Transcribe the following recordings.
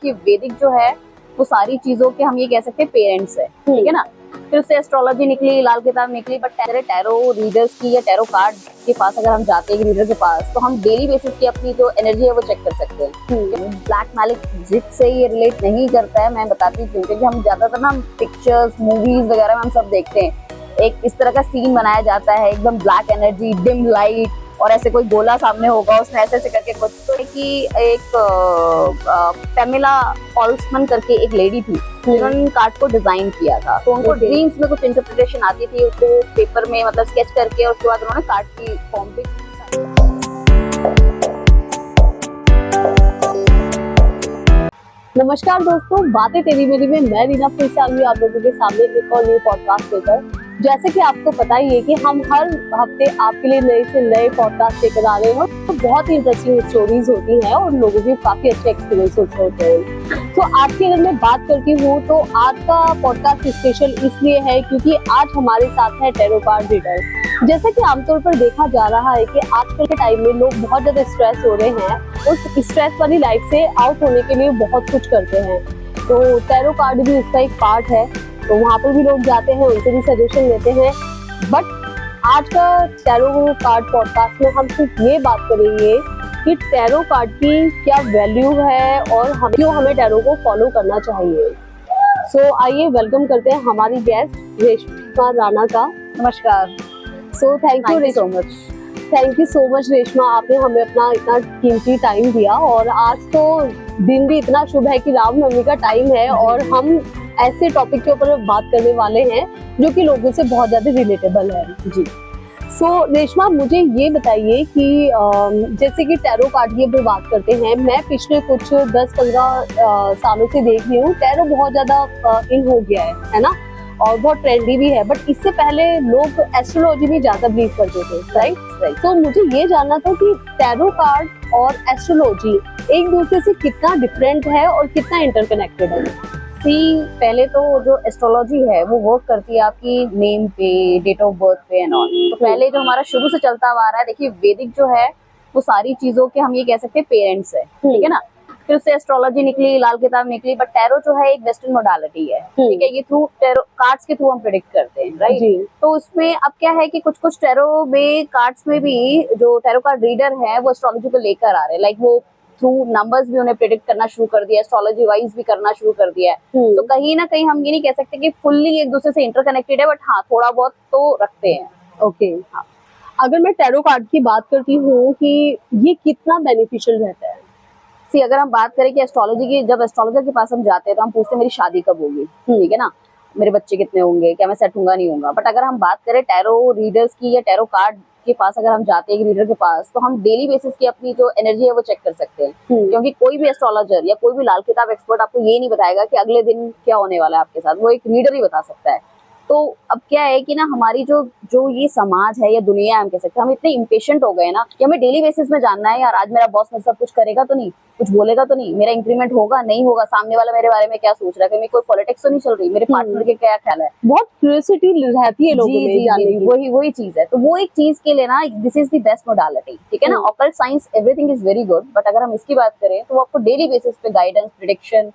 कि वैदिक जो है वो सारी चीजों के हम ये कह सकते हैं पेरेंट्स है, ठीक है ना। फिर उससे एस्ट्रोलॉजी निकली, लाल किताब निकली, बट टैरो रीडर्स की या टैरो कार्ड के पास अगर हम जाते हैं रीडर के पास तो हम डेली बेसिस की अपनी जो एनर्जी है वो चेक कर सकते हैं। ब्लैक मैजिक से ये रिलेट नहीं करता है, मैं बताती हूँ क्योंकि हम ज्यादातर ना पिक्चर्स मूवीज वगैरह में हम सब देखते हैं एक इस तरह का सीन बनाया जाता है, एकदम ब्लैक एनर्जी, डिम लाइट, और ऐसे कोई गोला सामने होगा उसने ऐसे करके कुछ। तो कि एक पेमिला ऑल्समन करके एक लेडी थी जिन्होंने कार्ड को डिजाइन किया था, तो उनको ड्रीम्स में कुछ इंटरप्रिटेशन आती थी, उसको पेपर में मतलब स्केच करके और उसके बाद उन्होंने कार्ड की फॉर्म पे। नमस्कार दोस्तों, बातें तेरी मेरी में मैं रीना फिर से आई हूँ आप लोगों के सामने एक और न्यू पॉडकास्ट लेकर। जैसे कि आपको पता ही है कि हम हर हफ्ते आपके लिए नए से नए पॉडकास्ट लेकर आ रहे हैं, तो बहुत ही इंटरेस्टिंग स्टोरीज होती हैं और लोगों के काफी अच्छे एक्सपीरियंस होते हैं। तो आज की अगर मैं बात करती हूँ तो आज का पॉडकास्ट स्पेशल इसलिए है क्योंकि आज हमारे साथ है टैरो कार्ड रीडर। जैसा कि आमतौर पर देखा जा रहा है कि आजकल के टाइम में लोग बहुत ज्यादा स्ट्रेस हो रहे हैं, उस स्ट्रेस वाली लाइफ से आउट होने के लिए बहुत कुछ करते हैं, तो टैरो कार्ड भी इसका एक पार्ट है। तो वहाँ पर भी लोग जाते हैं, उनसे भी सजेशन लेते हैं। बट आज का टैरो कार्ड पॉडकास्ट में हम सिर्फ ये बात करेंगे कि टैरो कार्ड की क्या वैल्यू है और क्यों हमें टैरो को फॉलो करना चाहिए। सो आइए वेलकम करते हैं हमारी गेस्ट रेशमा राणा का। नमस्कार। सो thank you so much. Thank you so much Reshma, आपने हमें अपना इतना कीमती टाइम दिया। और आज तो दिन भी इतना शुभ है कि रामनवमी का टाइम है और हम ऐसे टॉपिक के ऊपर बात करने वाले हैं जो कि लोगों से बहुत ज्यादा रिलेटेबल है जी। सो रेशमा, मुझे ये बताइए कि जैसे कि टैरो कार्ड की अगर बात करते हैं, मैं पिछले कुछ 10-15 सालों से देख रही हूँ टैरो बहुत ज्यादा इन हो गया है ना, और बहुत ट्रेंडी भी है। बट इससे पहले लोग एस्ट्रोलॉजी में ज्यादा बिलीव करते थे, राइट। तो मुझे ये जानना था कि टैरो कार्ड और एस्ट्रोलॉजी एक दूसरे से कितना डिफरेंट है और कितना इंटरकनेक्टेड है। पहले तो जो एस्ट्रोलॉजी है वो वर्क करती है आपकी नेम पे, डेट ऑफ बर्थ पे एंड ऑल। तो पहले जो हमारा शुरू से चलता हुआ आ रहा है, देखिए वैदिक जो है वो सारी चीजों के हम ये कह सकते हैं पेरेंट्स है, ठीक है ना। फिर उससे एस्ट्रोलॉजी निकली, लाल किताब निकली, बट टैरो जो है एक वेस्टर्न मोडालिटी है, ठीक है। ये थ्रू टैरो कार्ड्स के थ्रू हम प्रेडिक्ट करते हैं, राइट। तो उसमें अब क्या है कि कुछ कुछ टैरो में कार्ड्स में भी जो टैरो कार्ड रीडर है वो एस्ट्रोलॉजी को लेकर आ रहे हैं, लाइक वो थ्रू नंबर्स भी उन्हें प्रेडिक्ट करना शुरू कर दिया, एस्ट्रोलॉजी वाइज भी करना शुरू कर दिया है। तो कहीं ना कहीं हम ये नहीं कह सकते कि फुल्ली एक दूसरे से इंटरकनेक्टेड है, बट हाँ थोड़ा बहुत तो रखते हैं। ओके, हाँ। अगर मैं टैरो कार्ड की बात करती हूँ कि ये कितना बेनिफिशियल रहता है। अगर हम बात करें कि एस्ट्रोलॉजी की, जब एस्ट्रोलॉजर के पास हम जाते हैं तो हम पूछते हैं मेरी शादी कब होगी, ठीक है ना, मेरे बच्चे कितने होंगे, क्या मैं सेट होऊंगा नहीं होऊंगा। बट अगर हम बात करें टैरो रीडर्स की या टैरो कार्ड के पास अगर हम जाते हैं रीडर के पास, तो हम डेली बेसिस की अपनी जो एनर्जी है वो चेक कर सकते हैं। क्योंकि कोई भी एस्ट्रोलॉजर या कोई भी लाल किताब एक्सपर्ट आपको ये नहीं बताएगा कि अगले दिन क्या होने वाला है आपके साथ, वो एक रीडर ही बता सकता है। तो अब क्या है कि ना हमारी जो जो ये समाज है या दुनिया है, हम कह सकते हैं हम इतने इम्पेशेंट हो गए ना कि हमें डेली बेसिस में जानना है, यार आज मेरा बॉस मेरे सब कुछ करेगा तो नहीं, कुछ बोलेगा तो नहीं, मेरा इंक्रीमेंट होगा नहीं होगा, सामने वाला मेरे बारे में क्या सोच रहा है, कहीं कोई पॉलिटिक्स तो नहीं चल रही, मेरे पार्टनर के क्या ख्याल है। बहुत क्यूरियोसिटी रहती है लोगों में जानने की। वही चीज है। तो वो एक चीज के लिए ना this is the best modality, ठीक है ना। Occult science everything is very good, but अगर हम इसकी बात करें तो वो आपको डेली बेसिस पे गाइडेंस, प्रेडिक्शन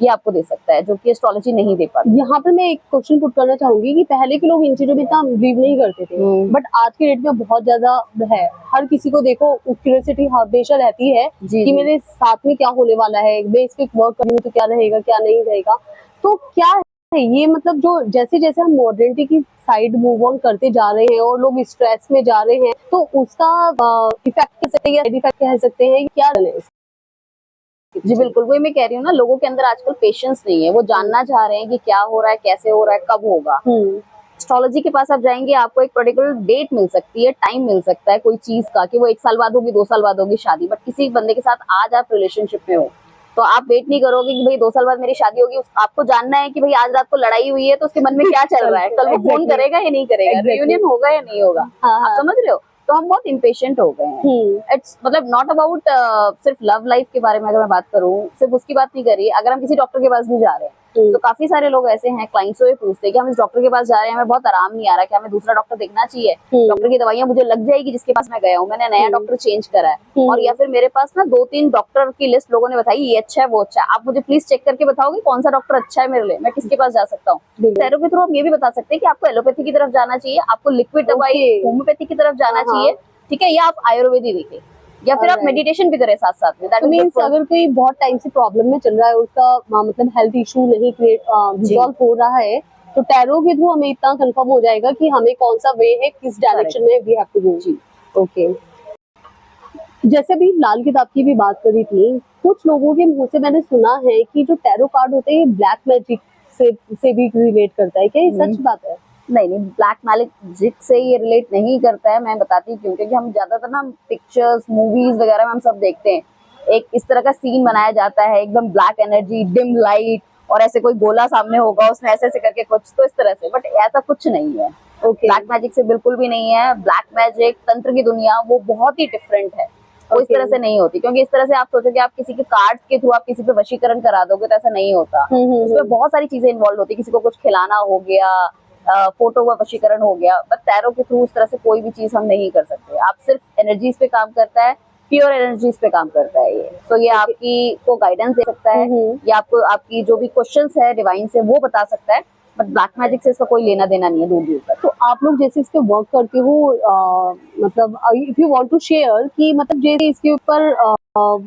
ये आपको दे सकता है, जो कि एस्ट्रोलॉजी नहीं दे पाती। यहाँ पर मैं एक क्वेश्चन पुट करना चाहूंगी कि पहले के लोग इन चीजों में इतना बिलीव नहीं करते थे, बट आज के डेट में बहुत ज्यादा है। हर किसी को देखो क्यूरियोसिटी हमेशा रहती है कि मेरे साथ में क्या होने वाला है, मैं इस पे वर्क करूँ तो क्या रहेगा क्या नहीं रहेगा। तो क्या है ये, मतलब जो जैसे जैसे हम मॉडर्निटी की साइड मूव ऑन करते जा रहे हैं और लोग स्ट्रेस में जा रहे हैं, तो उसका इफेक्ट कह सकते हैं या साइड इफेक्ट कह सकते हैं, क्या है? जी बिल्कुल, वही मैं कह रही हूँ ना, लोगों के अंदर आजकल पेशेंस नहीं है, वो जानना चाह रहे हैं कि क्या हो रहा है, कैसे हो रहा है, कब होगा। एस्ट्रोलॉजी के पास आप जाएंगे, आपको एक पर्टिकुलर डेट मिल सकती है, टाइम मिल सकता है कोई चीज का कि वो 1 साल बाद होगी, 2 साल बाद होगी शादी। बट किसी बंदे के साथ आज आप रिलेशनशिप में हो तो आप वेट नहीं करोगे कि भाई 2 साल बाद मेरी शादी होगी। आपको जानना है कि भाई आज रात को लड़ाई हुई है तो उसके मन में क्या चल रहा है, कल वो फोन करेगा या नहीं करेगा, रियूनियन होगा या नहीं होगा। आप समझ रहे हो। तो हम बहुत इम्पेशेंट हो गए हैं। इट्स मतलब नॉट अबाउट सिर्फ लव लाइफ के बारे में अगर मैं बात करूँ, सिर्फ उसकी बात नहीं कर रही। अगर हम किसी डॉक्टर के पास भी जा रहे हैं तो काफी सारे लोग ऐसे हैं, क्लाइंट्स से पूछते हैं कि हम इस डॉक्टर के पास जा रहे हैं, हमें बहुत आराम नहीं आ रहा, क्या हमें दूसरा डॉक्टर देखना चाहिए, डॉक्टर की दवाइयां मुझे लग जाएगी जिसके पास मैं गया हूँ, मैंने नया डॉक्टर चेंज करा है, और या फिर मेरे पास ना 2-3 डॉक्टर की लिस्ट लोगों ने बताई, ये अच्छा है वो अच्छा है, आप मुझे प्लीज चेक करके बताओगे कौन सा डॉक्टर अच्छा है मेरे लिए, मैं किसके पास जा सकता हूँ। टैरो के थ्रू हम ये भी बता सकते हैं कि आपको एलोपैथी की तरफ जाना चाहिए, आपको लिक्विड दवाई होम्योपैथी की तरफ जाना चाहिए, ठीक है, या आप आयुर्वेदी देखें, या फिर आप मेडिटेशन भी करें साथ साथ में। दैट मींस अगर कोई बहुत टाइम से प्रॉब्लम में चल रहा है, उसका मतलब हेल्थ इशू नहीं रिजॉल्व हो रहा है, तो टैरो के थ्रू हमें इतना कंफर्म हो जाएगा कि हमें कौन सा वे है, किस डायरेक्शन में वी हैव टू गो। जी, ओके। जैसे अभी लाल किताब की भी बात करी थी, कुछ लोगों के मुंह से मैंने सुना है कि जो टैरो कार्ड होते हैं ब्लैक मैजिक से भी रिलेट करता है, क्या ये सच बात है? नहीं, ब्लैक मैजिक से ये रिलेट नहीं करता है, मैं बताती हूँ क्यों, क्योंकि हम ज्यादातर ना पिक्चर्स मूवीज वगैरह में हम सब देखते हैं, एक इस तरह का सीन बनाया जाता है, एकदम ब्लैक एनर्जी, डिम लाइट, और ऐसे कोई गोला सामने होगा, उसमें ऐसे ऐसे करके कुछ, तो इस तरह से, बट ऐसा कुछ नहीं है। ब्लैक मैजिक से बिल्कुल भी नहीं है। ब्लैक मैजिक, तंत्र की दुनिया, वो बहुत ही डिफरेंट है, वो इस तरह से नहीं होती, क्योंकि इस तरह से आप सोचोगे आप किसी के कार्ड्स के थ्रू आप किसी पे वशीकरण करा दोगे, तो ऐसा नहीं होता। उसमें बहुत सारी चीजें इन्वॉल्व होती है, किसी को कुछ खिलाना हो गया, फोटो का वशीकरण हो गया, बट टैरो के थ्रू उस तरह से कोई भी चीज हम नहीं कर सकते। आप सिर्फ एनर्जीज पे काम करता है, प्योर एनर्जीज पे काम करता है ये। तो ये आपकी को गाइडेंस दे सकता है, या आपको आपकी जो भी क्वेश्चंस है डिवाइन से वो बता सकता है, बट ब्लैक मैजिक से इसका कोई लेना देना नहीं है दूर दूर तक। तो आप लोग जैसे इस पे वर्क करते हो, मतलब if you want to share कि मतलब जैसे इसके ऊपर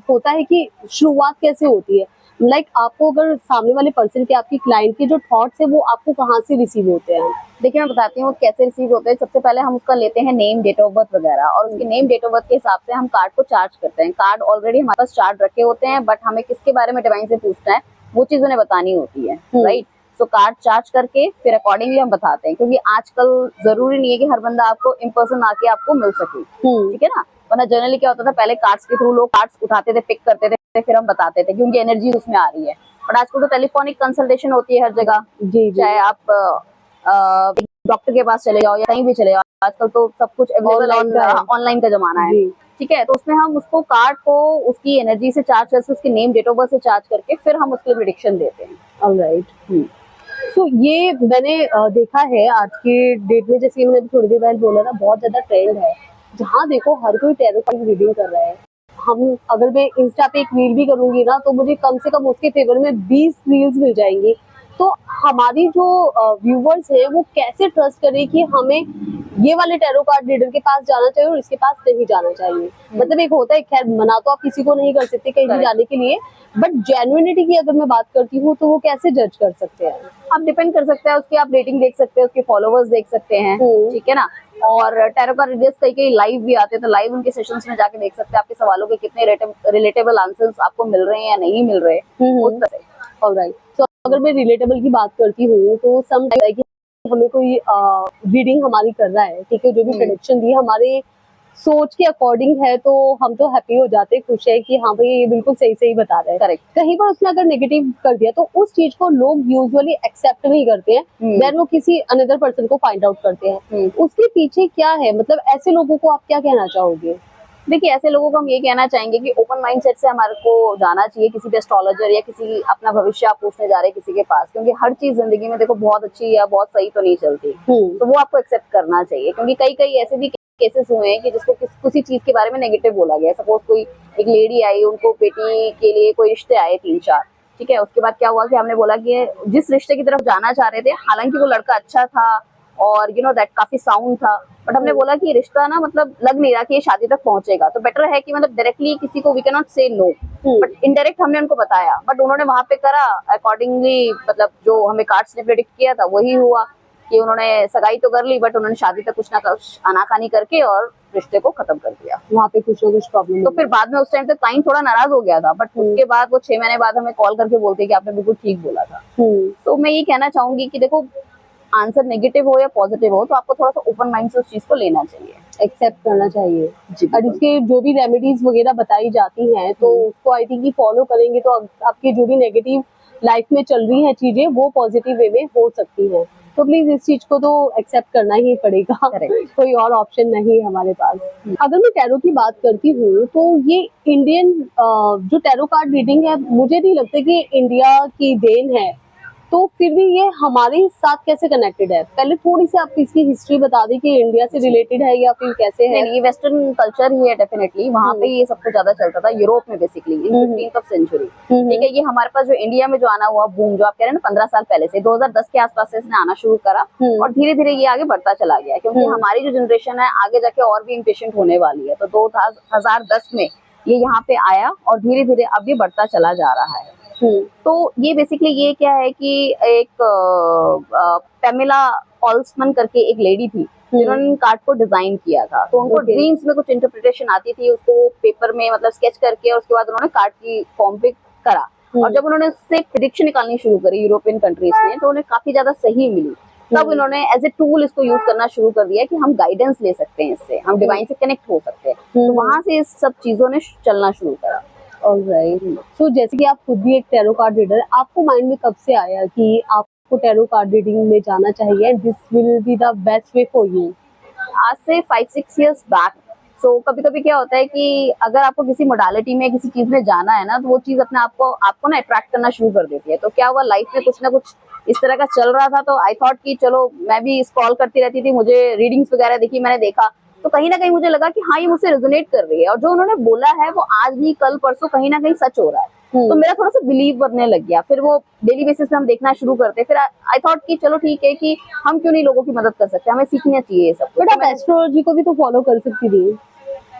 होता है कि शुरुआत कैसे होती है, लाइक आपको अगर सामने वाले पर्सन के, आपकी क्लाइंट के जो थॉट्स है वो आपको कहाँ से रिसीव होते हैं? देखिए मैं बताती हूँ कैसे रिसीव होते हैं। सबसे पहले हम उसका लेते हैं नेम, डेट ऑफ बर्थ वगैरह, और उसके नेम, डेट ऑफ बर्थ के हिसाब से हम कार्ड को चार्ज करते हैं। कार्ड ऑलरेडी हमारे पास चार्ज रखे होते हैं, बट हमें किसके बारे में डिवाइन से पूछना है वो चीज उन्हें बतानी होती है, राइट। सो कार्ड चार्ज करके फिर अकॉर्डिंगली हम बताते हैं, क्योंकि आजकल जरूरी नहीं है कि हर बंदा आपको इन पर्सन आके आपको मिल सके, ठीक है ना। वरना जनरली क्या होता था, पहले कार्ड्स के थ्रू लोग कार्ड्स उठाते थे, पिक करते थे, फिर हम बताते थे कि उनकी एनर्जी उसमें आ रही है। बट आजकल तो टेलीफोनिक कंसल्टेशन होती है हर जगह, चाहे आप डॉक्टर के पास चले जाओ या कहीं भी चले जाओ, आजकल तो सब कुछ अवेलेबल, ऑनलाइन का जमाना है, ठीक है। तो उसमें हम उसको कार्ड को उसकी एनर्जी से चार्ज करके, उसके नेम, डेट ऑफ बर्थ से चार्ज करके फिर हम उसके प्रेडिक्शन देते हैं। ऑलराइट। तो ये मैंने देखा है आज के डेट में, जैसे मैंने थोड़ी देर पहले बोला ना, बहुत ज्यादा ट्रेंड है, जहाँ देखो हर कोई टैरो कार्ड रीडिंग कर रहा है। हम अगर मैं इंस्टा पे एक रील भी करूंगी ना, तो मुझे कम से कम उसके फेवर में 20 रील्स मिल जाएंगी। तो हमारी जो व्यूवर्स है वो कैसे ट्रस्ट करें कि हमें ये वाले टैरो कार्ड रीडर के पास जाना चाहिए और इसके पास नहीं जाना चाहिए। मतलब एक होता है, खैर मना तो आप किसी को नहीं कर सकते कहीं भी जाने के लिए, बट जेन्युइनिटी की अगर मैं बात करती हूँ तो वो कैसे जज कर सकते हैं? आप डिपेंड कर सकते हैं, उसकी आप रेटिंग देख सकते हैं, उसके फॉलोवर्स देख सकते हैं, ठीक है ना। और टैरो कार्ड रीडर्स कई लाइव भी आते हैं, तो लाइव उनके सेशंस में जाके देख सकते हैं आपके सवालों के कितने रिलेटेबल आंसर्स आपको मिल रहे हैं या नहीं मिल रहे, उस तरह से। ऑलराइट। तो अगर मैं रिलेटेबल की बात करती हूँ, तो सम टाइम कि हमें कोई रीडिंग हमारी कर रहा है, ठीक है, जो भी प्रेडिक्शन दी हमारे सोच के अकॉर्डिंग है, तो हम तो हैप्पी हो जाते, खुश है कि हाँ भाई ये बिल्कुल सही सही बता रहे हैं। करेक्ट। कहीं पर उसने अगर नेगेटिव कर दिया तो उस चीज को लोग यूजुअली एक्सेप्ट नहीं करते हैं, देन वो किसी अनदर पर्सन को फाइंड आउट करते हैं। उसके पीछे क्या है, मतलब ऐसे लोगों को आप क्या कहना चाहोगे? देखिए ऐसे लोगों को हम ये कहना चाहेंगे कि ओपन माइंडसेट से हमारे को जाना चाहिए किसी भी एस्ट्रोलॉजर या किसी अपना भविष्य आप पूछने जा रहे हैं किसी के पास, क्योंकि हर चीज जिंदगी में देखो बहुत अच्छी या बहुत सही तो नहीं चलती, तो वो आपको एक्सेप्ट करना चाहिए। क्योंकि कई ऐसे भी केसेस हुए हैं कि जिसको किसी चीज के बारे में नेगेटिव बोला गया। सपोज कोई एक लेडी आई, उनको बेटी के लिए कोई रिश्ते आए 3-4, ठीक है। उसके बाद क्या हुआ कि हमने बोला कि जिस रिश्ते की तरफ जाना चाह रहे थे, हालांकि वो लड़का अच्छा था और यू नो दैट काफी साउंड था, बट हमने बोला कि रिश्ता ना मतलब लग नहीं रहा कि ये शादी तक पहुंचेगा, तो बेटर है कि मतलब डायरेक्टली किसी को वी कैन नॉट से नो, बट इनडायरेक्ट हमने उनको बताया, बट उन्होंने वहां पे करा अकॉर्डिंगली, मतलब जो हमें कार्ड्स ने प्रेडिक्ट किया था वही हुआ कि उन्होंने सगाई तो कर ली, बट उन्होंने शादी तक कुछ ना कुछ आनाकानी करके और रिश्ते को खत्म कर दिया। वहाँ पे कुछ ना कुछ प्रॉब्लम, तो फिर बाद में उस टाइम तक क्लाइंट थोड़ा नाराज हो गया था, बट उसके बाद वो 6 महीने बाद हमें कॉल करके बोलते कि आपने बिल्कुल ठीक बोला था। तो मैं ये कहना चाहूंगी कि देखो आंसर नेगेटिव हो या पॉजिटिव हो, तो आपको थोड़ा सा ओपन माइंड से उस चीज को लेना चाहिए, एक्सेप्ट करना चाहिए। और इसके जो भी रेमेडीज वगैरह बताई जाती हैं, तो उसको आई थिंक फॉलो करेंगे तो आपके जो भी नेगेटिव लाइफ में चल रही हैं चीजें, वो पॉजिटिव वे में हो सकती हैं। तो प्लीज इस चीज को तो एक्सेप्ट करना ही पड़ेगा, कोई और ऑप्शन नहीं है हमारे पास। अगर मैं टैरो की बात करती हूँ, तो ये इंडियन जो टैरो कार्ड रीडिंग है, मुझे नहीं लगता कि इंडिया की देन है। तो फिर भी ये हमारे साथ कैसे कनेक्टेड है? पहले थोड़ी सी आप इसकी हिस्ट्री बता दी कि इंडिया से रिलेटेड है या फिर कैसे है? नहीं, ये वेस्टर्न कल्चर ही है डेफिनेटली। वहाँ पे ये सबसे ज्यादा चलता था यूरोप में, basically in 15th of century. ठीक है, ये हमारे पास जो इंडिया में जो आना हुआ बूम, जो आप कह रहे हैं ना 15 साल पहले से, 2010 के आसपास से इसने आना शुरू करा और धीरे धीरे ये आगे बढ़ता चला गया, क्योंकि हमारी जो जनरेशन है आगे जाके और भी इम्पेशेंट होने वाली है। तो 2010 में ये यहाँ पे आया और धीरे धीरे अब ये बढ़ता चला जा रहा है। तो ये बेसिकली ये क्या है कि एक पेमिला ऑल्समन करके एक लेडी थी जिन्होंने कार्ड को डिजाइन किया था। तो उनको ड्रीम्स में कुछ इंटरप्रिटेशन आती थी, उसको पेपर में मतलब स्केच करके और उसके बाद उन्होंने कार्ड की फॉर्म पे करा। और जब उन्होंने उससे प्रेडिक्शन निकालनी शुरू करी यूरोपियन कंट्रीज में, तो उन्हें काफी ज्यादा सही मिली। तब उन्होंने एज ए टूल इसको यूज करना शुरू कर दिया कि हम गाइडेंस ले सकते हैं, इससे हम डिवाइन से कनेक्ट हो सकते हैं। तो वहां से इस सब चीजों ने चलना शुरू करा। ऑलराइट। सो जैसे कि आप खुद भी एक टैरो कार्ड रीडर है, आपको माइंड में कब से आया कि आपको टैरो कार्ड रीडिंग में जाना चाहिए and this will be the best way for you? आज से 5-6 years बैक। सो कभी कभी क्या होता है कि अगर आपको किसी मोडालिटी में किसी चीज में जाना है ना, तो वो चीज अपने आपको ना अट्रैक्ट करना शुरू कर देती है। तो क्या हुआ, लाइफ में कुछ ना कुछ इस तरह का चल रहा था, तो आई थॉट कि चलो मैं भी स्क्रॉल करती रहती थी, मुझे रीडिंग्स वगैरह देखी, मैंने देखा, तो कहीं ना कहीं मुझे लगा कि हाँ ये मुझसे रेजोनेट कर रही है और जो उन्होंने बोला है वो आज भी कल परसों कहीं ना कहीं सच हो रहा है। तो मेरा थोड़ा सा बिलीव बनने लग गया। फिर वो डेली बेसिस पे हम देखना शुरू करते। फिर आई थॉट कि चलो ठीक है कि हम क्यों नहीं लोगों की मदद कर सकते, हमें सीखना चाहिए ये सब। बट आप एस्ट्रोलॉजी को भी तो फॉलो कर सकती थी।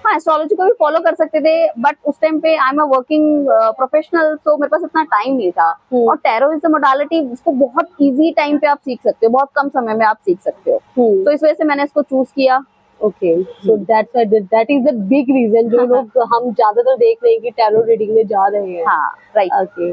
हाँ, एस्ट्रोलॉजी को भी फॉलो कर सकते थे, बट उस टाइम पे I am a working professional, तो मेरे पास इतना टाइम नहीं था। और टैरो इज द मोडालिटी, इसको बहुत इजी टाइम पे आप सीख सकते हो, बहुत कम समय में आप सीख सकते हो। तो इस वजह से मैंने इसको चूज किया। Okay, so that is a big reason जो लोग हम ज्यादातर देख रहे हैं कि टैरो रीडिंग में जा रहे हैं। हाँ, राइट। Okay,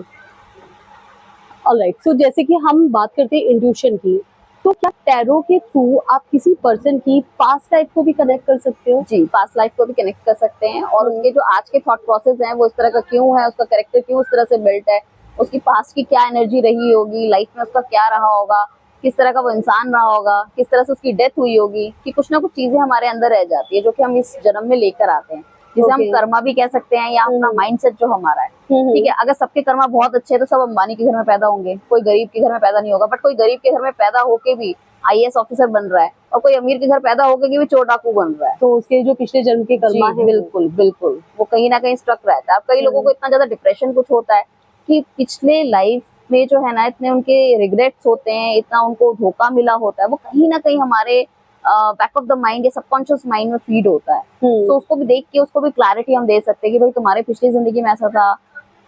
alright. सो जैसे कि हम बात करते हैं इंट्यूशन की, तो क्या टैरो के थ्रू आप किसी पर्सन की पास्ट लाइफ को भी कनेक्ट कर सकते हो? जी, पास्ट लाइफ को भी कनेक्ट कर सकते हैं और उसके जो आज के थॉट प्रोसेस हैं वो इस तरह का क्यों है, उसका कैरेक्टर क्यों इस तरह से बिल्ट है, उसकी पास्ट की क्या एनर्जी रही होगी, लाइफ में उसका क्या रहा होगा, किस तरह का वो इंसान रहा होगा, किस तरह से उसकी डेथ हुई होगी, कि कुछ ना कुछ चीजें हमारे अंदर रह जाती है जो कि हम इस जन्म में लेकर आते हैं, जिसे हम कर्मा भी कह सकते हैं या अपना माइंडसेट जो हमारा है। ठीक है, अगर सबके कर्मा बहुत अच्छे हैं तो सब अंबानी के घर में पैदा होंगे, कोई गरीब के घर में पैदा नहीं होगा। बट कोई गरीब के घर में पैदा होके भी IAS ऑफिसर बन रहा है और कोई अमीर के घर पैदा होके भी चोर डाकू बन रहा है, तो उसके जो पिछले जन्म के कर्मा है बिल्कुल बिल्कुल वो कहीं ना कहीं स्ट्रक रहता है। अब कई लोगों को इतना ज्यादा डिप्रेशन कुछ होता है कि पिछले लाइफ में जो है ना इतने उनके रिग्रेट्स होते हैं, इतना उनको धोखा मिला होता है, वो कहीं ना कहीं हमारे बैक ऑफ द माइंड या सबकॉन्शियस माइंड में फीड होता है। तो उसको भी देख के उसको भी क्लैरिटी हम दे सकते हैं कि भाई तुम्हारे पिछली जिंदगी में ऐसा था।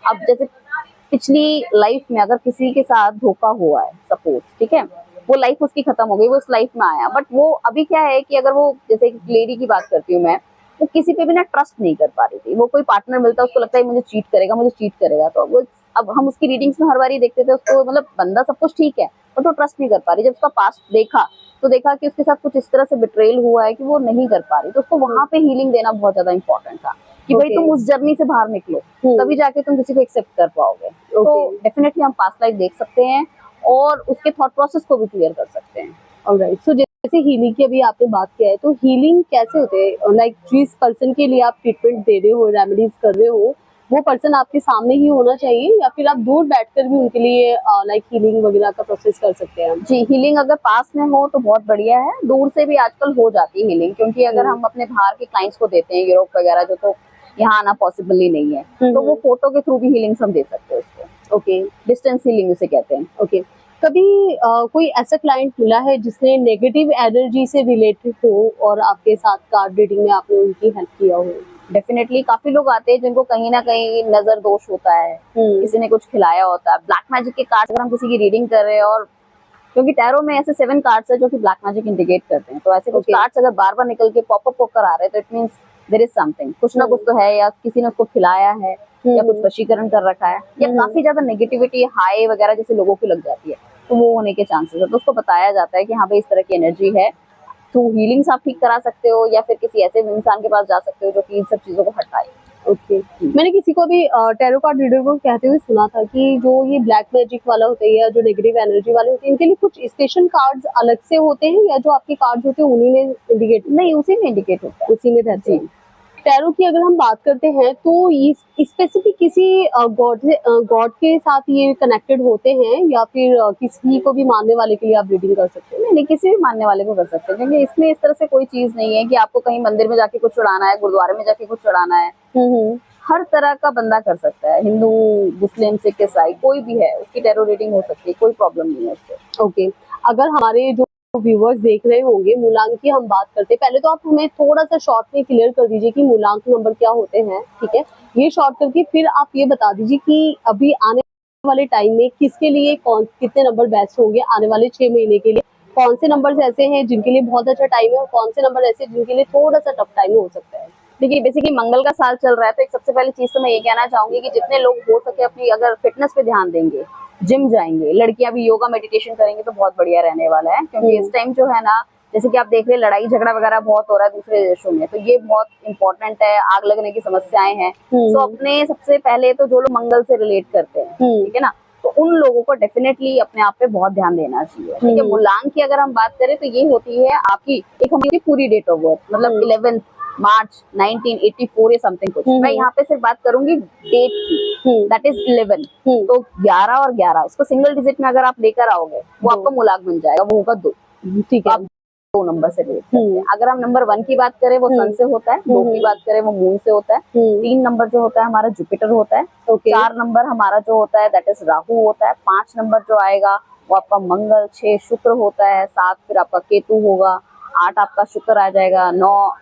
अब जैसे पिछली लाइफ में अगर किसी के साथ धोखा हुआ है सपोज, ठीक है, वो लाइफ उसकी खत्म हो गई, वो इस लाइफ में आया, बट वो अभी क्या है कि अगर वो, जैसे एक लेडी की बात करती हूँ मैं, वो किसी पे भी ना ट्रस्ट नहीं कर पा रही थी। वो कोई पार्टनर मिलता है उसको लगता है मुझे चीट करेगा, मुझे चीट करेगा। तो वो, अब हम उसकी रीडिंग्स में हर बार देखते थे उसको, मतलब बंदा सब कुछ ठीक है बट वो ट्रस्ट नहीं कर पा रही। जब उसका पास्ट देखा तो देखा कि उसके साथ कुछ इस तरह से बिट्रेल हुआ है कि वो नहीं कर पा रही। तो उसको वहां पे हीलिंग देना बहुत ज्यादा इंपॉर्टेंट था कि भाई तुम उस जर्नी से बाहर निकलो, तभी जाके तुम किसी को एक्सेप्ट कर पाओगे। तो डेफिनेटली हम पास्ट लाइफ देख सकते हैं और उसके थॉट प्रोसेस को भी क्लियर कर सकते हैं। ऑलराइट। सो जैसे हीलिंग की अभी आपने बात किया है, तो हीलिंग कैसे होते हैं? लाइक जिस पर्सन के लिए आप ट्रीटमेंट दे रहे हो, रेमेडीज कर रहे हो, वो पर्सन आपके सामने ही होना चाहिए या फिर आप दूर बैठकर भी उनके लिए लाइक हीलिंग वगैरह का प्रोसेस कर सकते हैं? जी, हीलिंग अगर पास में हो तो बहुत बढ़िया है, दूर से भी आजकल हो जाती है हीलिंग, क्योंकि अगर हम अपने बाहर के क्लाइंट्स को देते हैं यूरोप वगैरह जो, तो यहाँ आना पॉसिबल ही नहीं है, तो वो फोटो के थ्रू भी हीलिंग हम दे सकते हैं उसको। ओके, डिस्टेंस हीलिंग उसे कहते हैं। ओके। कभी कोई ऐसा क्लाइंट मिला है जिसने नेगेटिव एनर्जी से रिलेटेड हो और आपके साथ कार्ड रीडिंग में आपने उनकी हेल्प किया हो? डेफिनेटली काफी लोग आते हैं जिनको कहीं ना कहीं नजर दोष होता है, किसी ने कुछ खिलाया होता है। ब्लैक मैजिक के कार्ड्स अगर हम किसी की रीडिंग कर रहे हैं, और क्योंकि टैरो में ऐसे 7 कार्ड्स है जो कि ब्लैक मैजिक इंडिकेट करते हैं, तो ऐसे कुछ कार्ड्स अगर बार बार निकल के पॉप अप होकर आ रहे हैं तो it means there is something, कुछ ना कुछ तो है, या किसी ने उसको खिलाया है या कुछ वशीकरण कर रखा है, या काफी ज्यादा नेगेटिविटी हाई वगैरह जैसे लोगों की लग जाती है, तो वो होने के चांसेस है। तो उसको बताया जाता है कि हाँ भाई इस तरह की एनर्जी है, थ्रू हीलिंग्स आप ठीक करा सकते हो या फिर किसी ऐसे इंसान के पास जा सकते हो जो कि इन सब चीजों को हटाए। ओके, मैंने किसी को भी टैरो कार्ड रीडर को कहते हुए सुना था कि जो ये ब्लैक मैजिक वाला होता है या जो नेगेटिव एनर्जी वाले होते हैं, इनके लिए कुछ स्पेशल कार्ड्स अलग से होते हैं या जो आपके कार्ड्स होते हैं उन्हीं में इंडिकेट? नहीं, उसी में इंडिकेट होता है, उसी में रहते हैं। टैरो की अगर हम बात करते हैं तो ये स्पेसिफिक किसी गॉड के साथ ये कनेक्टेड होते हैं या फिर किसी को भी मानने वाले के लिए आप रीडिंग कर सकते हैं? नहीं नहीं, किसी भी मानने वाले को कर सकते हैं, क्योंकि इसमें इस तरह से कोई चीज नहीं है कि आपको कहीं मंदिर में जाके कुछ चढ़ाना है, गुरुद्वारे में जाके कुछ चढ़ाना है। हम्म। हर तरह का बंदा कर सकता है, हिंदू, मुस्लिम, सिख, ईसाई, कोई भी है, उसकी टैरो रीडिंग हो सकती है, कोई प्रॉब्लम नहीं है उससे। ओके, अगर हमारे जो व्यूवर्स देख रहे होंगे, मूलांक की हम बात करते हैं, पहले तो आप हमें थोड़ा सा शॉर्ट में क्लियर कर दीजिए कि मूलांक नंबर क्या होते हैं, ठीक है? ये शॉर्ट करके फिर आप ये बता दीजिए कि अभी आने वाले टाइम में किसके लिए कौन कितने नंबर बेस्ट होंगे आने वाले 6 महीने के लिए, कौन से नंबर्स ऐसे हैं जिनके लिए बहुत अच्छा टाइम है और कौन से नंबर ऐसे जिनके लिए थोड़ा सा टफ टाइम हो सकता है। देखिए, बेसिकली मंगल का साल चल रहा है, तो एक सबसे पहली चीज तो मैं ये कहना चाहूंगी कि जितने लोग हो सके अपनी अगर फिटनेस पे ध्यान देंगे, जिम जाएंगे, लड़कियां भी योगा मेडिटेशन करेंगे तो बहुत बढ़िया रहने वाला है। क्योंकि इस टाइम जो है ना, जैसे कि आप देख रहे हैं लड़ाई झगड़ा वगैरह बहुत हो रहा है दूसरे देशों में, तो ये बहुत इंपॉर्टेंट है, आग लगने की समस्याएं हैं। तो अपने सबसे पहले तो जो लोग मंगल से रिलेट करते हैं, ठीक है ना, तो उन लोगों को डेफिनेटली अपने आप पे बहुत ध्यान देना चाहिए। ठीक है, मूलांक की अगर हम बात करें तो ये होती है आपकी एक हमारी पूरी डेट ऑफ बर्थ, मतलब 11 मार्च 1984 या समथिंग कुछ। मैं यहाँ पे सिर्फ बात करूंगी डेट की, दैट इज 11। तो 11 और 11 इसको सिंगल डिजिट में अगर आप लेकर आओगे वो आपका मूलांक बन जाएगा, वो होगा 2। ठीक है, आप 2 नंबर से रिलेट करते हैं। अगर हम नंबर 1 की बात करें वो सन से होता है, 2 की बात करें वो मून से होता है, 3 नंबर जो होता है हमारा जुपिटर होता है, 4 नंबर हमारा जो होता है दैट इज राहु होता है, 5 नंबर जो आएगा वो आपका मंगल, 6 शुक्र होता है, 7 फिर आपका केतु होगा, 8 आपका शुक्र आ जाएगा, 9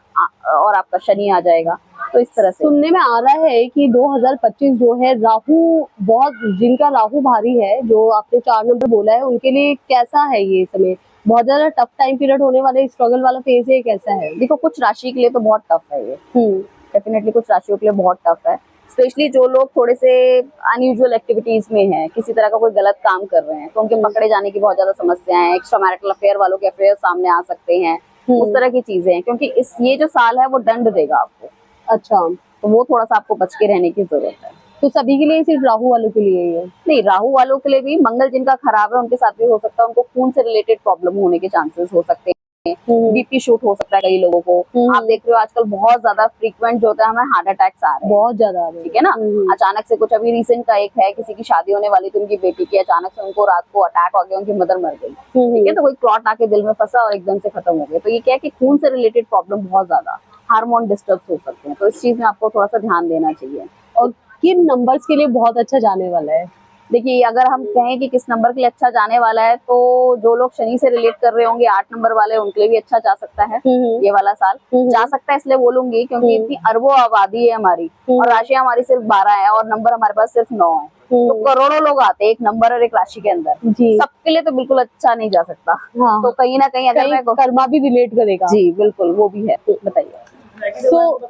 और आपका शनि आ जाएगा। तो इस तरह से सुनने में आ रहा है कि 2025 जो है राहु बहुत, जिनका राहु भारी है, जो आपने 4 नंबर बोला है, उनके लिए कैसा है ये समय? बहुत ज्यादा टफ टाइम पीरियड होने वाला, स्ट्रगल वाला फेज है, कैसा है? देखो, कुछ राशि के लिए तो बहुत टफ है ये, डेफिनेटली कुछ राशियों के लिए बहुत टफ है। स्पेशली जो लोग थोड़े से अनयूजुअल एक्टिविटीज में हैं, किसी तरह का कोई गलत काम कर रहे हैं, तो उनके पकड़े जाने की बहुत ज्यादा समस्याएं हैं। एक्स्ट्रा मैरिटल अफेयर वालों के अफेयर सामने आ सकते हैं, उस तरह की चीजें हैं, क्योंकि ये जो साल है वो दंड देगा आपको। अच्छा, तो वो थोड़ा सा आपको बच के रहने की जरूरत है। तो सभी के लिए, सिर्फ राहु वालों के लिए ही है? नहीं, राहु वालों के लिए भी, मंगल जिनका खराब है उनके साथ भी हो सकता है, उनको खून से रिलेटेड प्रॉब्लम होने के चांसेस हो सकते हैं, बीपी शूट हो सकता है कई लोगों को। आप देख रहे हो आजकल बहुत ज्यादा फ्रीक्वेंट जो होता है हमें हार्ट अटैक्स आ रहे हैं, बहुत ज्यादा आ रहे हैं, ठीक है ना। अचानक से कुछ, अभी रिसेंट का एक है, किसी की शादी होने वाली थी, उनकी बेटी की अचानक से उनको रात को अटैक आ गया, उनकी मदर मर गई, ठीक है, तो कोई क्लॉट आके दिल में फंसा और एकदम से खत्म हो गया। तो ये क्या है कि खून से रिलेटेड प्रॉब्लम बहुत ज्यादा, हार्मोन डिस्टर्ब हो सकते हैं, तो इस चीज में आपको थोड़ा सा ध्यान देना चाहिए। और किन नंबर्स के लिए बहुत अच्छा जाने वाला है? देखिए, अगर हम कहें कि किस नंबर के लिए अच्छा जाने वाला है, तो जो लोग शनि से रिलेट कर रहे होंगे, 8 नंबर वाले, उनके लिए भी अच्छा जा सकता है ये वाला साल। जा सकता है इसलिए बोलूंगी क्योंकि इतनी अरबों आबादी है हमारी और राशियां हमारी सिर्फ 12 है और नंबर हमारे पास सिर्फ 9 है, तो करोड़ों लोग आते हैं एक नंबर और एक राशि के अंदर, सबके लिए तो बिल्कुल अच्छा नहीं जा सकता। हाँ। तो कहीं ना कहीं अगर मैं कर्मा भी रिलेट करेगा। जी बिल्कुल, वो भी है। बताइए। सो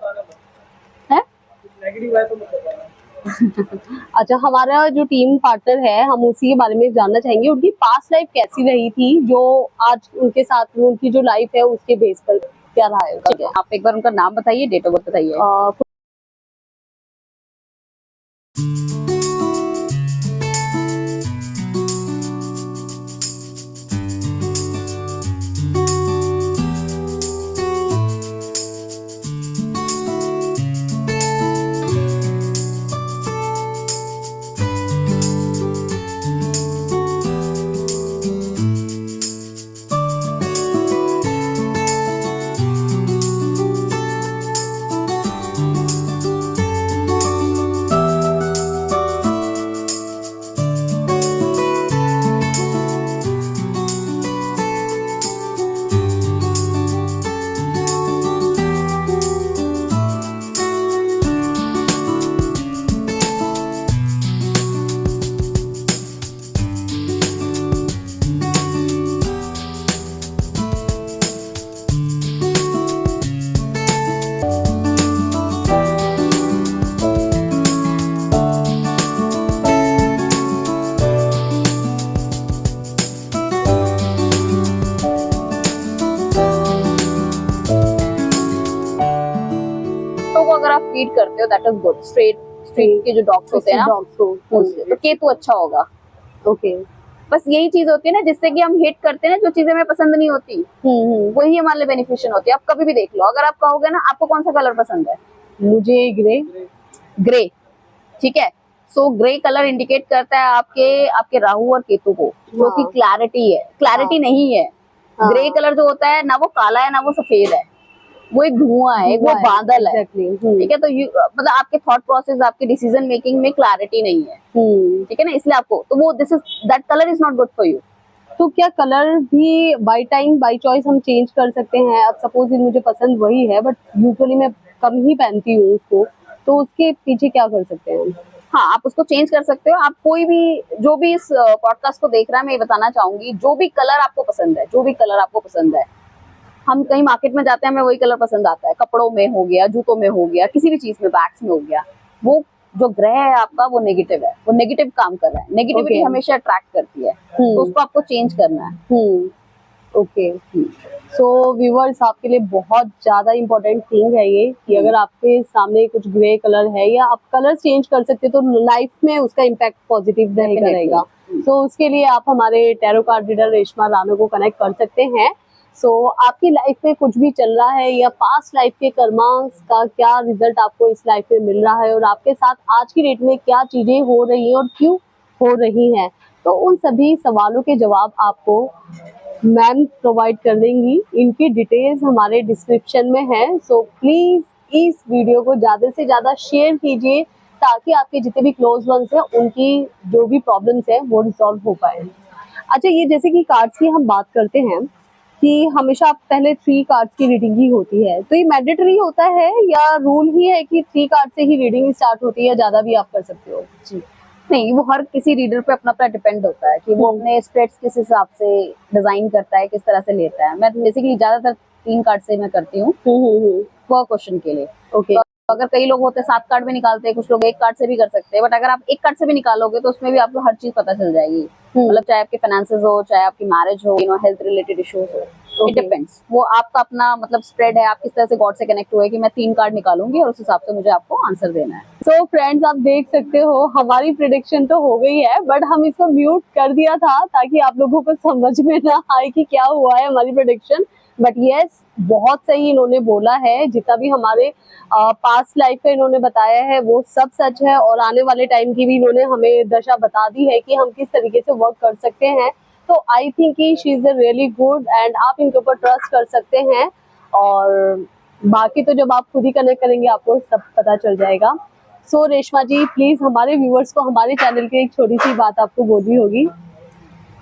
है अच्छा, हमारा जो टीम पार्टनर है, हम उसी के बारे में जानना चाहेंगे, उनकी पास्ट लाइफ कैसी रही थी, जो आज उनके साथ उनकी जो लाइफ है उसके बेस पर क्या रहा है? ठीक है, आप एक बार उनका नाम बताइए, डेट ऑफ बर्थ बताइए। अगर आप फीड करते हो दैट इज गुड। स्ट्रीट के जो डॉग्स होते हैं ना, डॉग्स को, तो केतु अच्छा होगा। ओके, बस यही चीज होती है ना, जिससे कि हम हिट करते हैं ना, जो चीजें हमें पसंद नहीं होती वही हमारे लिए बेनिफिशियल होती है। आप कभी भी देख लो, अगर आप कहोगे ना आपको कौन सा कलर पसंद है, मुझे ग्रे। ग्रे, ठीक है। सो ग्रे कलर इंडिकेट करता है आपके आपके राहु और केतु को, जो कि हाँ। क्लैरिटी है, क्लैरिटी हाँ। नहीं है। हाँ। ग्रे कलर जो होता है ना वो काला है ना वो सफेद है, वो एक धुआं है, वो बादल है, ठीक है। तो मतलब आपके थॉट प्रोसेस, आपके डिसीजन मेकिंग में क्लैरिटी नहीं है, ठीक है ना, इसलिए आपको तो वो this is that colour is not good for you. तो क्या कलर भी बाय टाइम बाय चॉइस हम चेंज कर सकते हैं? अब सपोज मुझे पसंद वही है बट यूजुअली मैं कम ही पहनती हूँ उसको, तो उसके पीछे क्या कर सकते हैं? हाँ, आप उसको चेंज कर सकते हो। आप कोई भी, जो भी इस पॉडकास्ट को देख रहा है, मैं ये बताना चाहूंगी, जो भी कलर आपको पसंद है, जो भी कलर आपको पसंद है, हम कहीं मार्केट में जाते हैं, हमें वही कलर पसंद आता है, कपड़ों में हो गया, जूतों में हो गया, किसी भी चीज में, बैग्स में हो गया, वो जो ग्रह है आपका वो नेगेटिव है, वो नेगेटिव काम कर रहा है। Negativity Okay. हमेशा अट्रैक्ट करती है, तो उसको आपको चेंज करना है। ओके। सो व्यूअर्स, आपके लिए बहुत ज़्यादा इम्पोर्टेंट थिंग है ये कि अगर आपके सामने कुछ ग्रे कलर है या आप कलर चेंज कर सकते हो तो लाइफ में उसका इम्पैक्ट पॉजिटिव रहेगा। सो उसके लिए आप हमारे tarot card reader Reshma Rana को कनेक्ट कर सकते हैं। सो आपकी लाइफ में कुछ भी चल रहा है या पास्ट लाइफ के कर्मास का क्या रिजल्ट आपको इस लाइफ में मिल रहा है और आपके साथ आज की डेट में क्या चीज़ें हो रही हैं और क्यों हो रही हैं, तो उन सभी सवालों के जवाब आपको मैम प्रोवाइड कर देंगी। इनकी डिटेल्स हमारे डिस्क्रिप्शन में है। सो प्लीज इस वीडियो को ज़्यादा से ज़्यादा शेयर कीजिए ताकि आपके जितने भी क्लोज वंस हैं उनकी जो भी प्रॉब्लम्स हैं वो रिजॉल्व हो पाए। अच्छा, ये जैसे कि कार्ड्स की हम बात करते हैं कि हमेशा आप पहले 3 कार्ड्स की रीडिंग ही होती है, तो ये मैंडेटरी होता है या रूल ही है कि 3 कार्ड से ही रीडिंग स्टार्ट होती है या ज़्यादा भी आप कर सकते हो? जी, नहीं, वो हर किसी रीडर पे अपना अपना डिपेंड होता है कि वो अपने स्प्रेड्स किस हिसाब से डिजाइन करता है, किस तरह से लेता है। मैं बेसिकली ज्यादातर 3 कार्ड से मैं करती हूँ पर क्वेश्चन के लिए। ओके। तो अगर कई लोग होते हैं 7 कार्ड भी निकालते हैं, कुछ लोग 1 कार्ड से भी कर सकते हैं, बट अगर आप 1 कार्ड से भी निकालोगे तो उसमें भी आपको हर चीज पता चल जाएगी। मतलब चाहे आपके फाइनेंसेस हो, चाहे आपकी मैरिज हो, हेल्थ रिलेटेड इश्यूज हो, इट डिपेंड्स। वो आपका अपना मतलब स्प्रेड है, आप किस तरह से गॉड से कनेक्ट हुए कि मैं 3 कार्ड निकालूंगी और उस हिसाब से मुझे आपको आंसर देना है। सो फ्रेंड्स, आप देख सकते हो हमारी प्रिडिक्शन तो हो गई है बट हम इसको म्यूट कर दिया था ताकि आप लोगों को समझ में ना आए कि क्या हुआ है हमारी प्रिडिक्शन। बट यस, बहुत सही इन्होंने बोला है। जितना भी हमारे पास्ट लाइफ में इन्होंने बताया है वो सब सच है और आने वाले टाइम की भी इन्होंने हमें दशा बता दी है कि हम किस तरीके से वर्क कर सकते हैं। तो आई थिंक कि she is really good and आप इनके ऊपर ट्रस्ट कर सकते हैं और बाकी तो जब आप खुद ही कनेक्ट करेंगे आपको सब पता चल जाएगा। सो रेशमा जी, प्लीज हमारे व्यूअर्स को हमारे चैनल की एक छोटी सी बात आपको बोलनी होगी।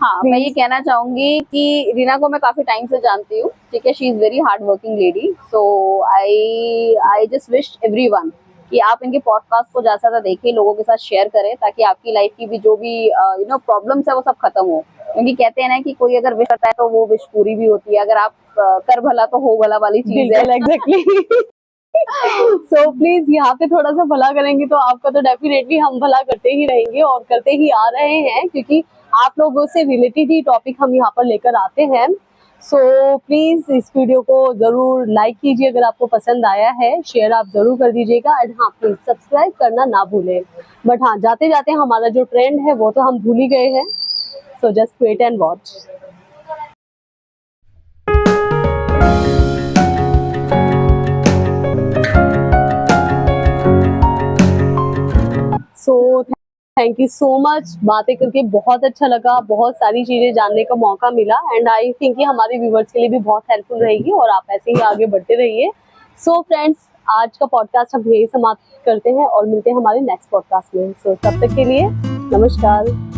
हाँ, मैं ये कहना चाहूंगी कि रीना को मैं काफी टाइम से जानती हूँ, ठीक है। She is very hard working lady. So I just wish everyone कि आप इनके पॉडकास्ट को ज्यादा ज्यादा देखिए, लोगों के साथ शेयर करें ताकि आपकी लाइफ की भी जो भी प्रॉब्लम्स है वो सब खत्म हो। क्योंकि कहते हैं ना कि कोई अगर विश करता है तो वो विश पूरी भी होती है। अगर आप कर भला तो हो भला वाली चीज है। एग्जैक्टली। सो प्लीज यहाँ पे थोड़ा सा भला करेंगे तो आपका तो डेफिनेटली हम भला करते ही रहेंगे और करते ही आ रहे हैं क्योंकि आप लोगों से रिलेटेड ही टॉपिक हम यहाँ पर लेकर आते हैं। सो प्लीज इस वीडियो को जरूर लाइक कीजिए अगर आपको पसंद आया है, शेयर आप जरूर कर दीजिएगा एंड हाँ प्लीज सब्सक्राइब करना ना भूलें। बट हाँ, जाते जाते हमारा जो ट्रेंड है वो तो हम भूल ही गए हैं। So just wait and watch. So thank you so much. बातें करके बहुत अच्छा लगा, बहुत सारी चीजें जानने का मौका मिला एंड आई थिंक कि हमारे व्यूवर्स के लिए भी बहुत हेल्पफुल रहेगी और आप ऐसे ही आगे बढ़ते रहिए। सो फ्रेंड्स, आज का पॉडकास्ट हम यही समाप्त करते हैं और मिलते हैं हमारे नेक्स्ट पॉडकास्ट में। सो तब तक के लिए नमस्कार।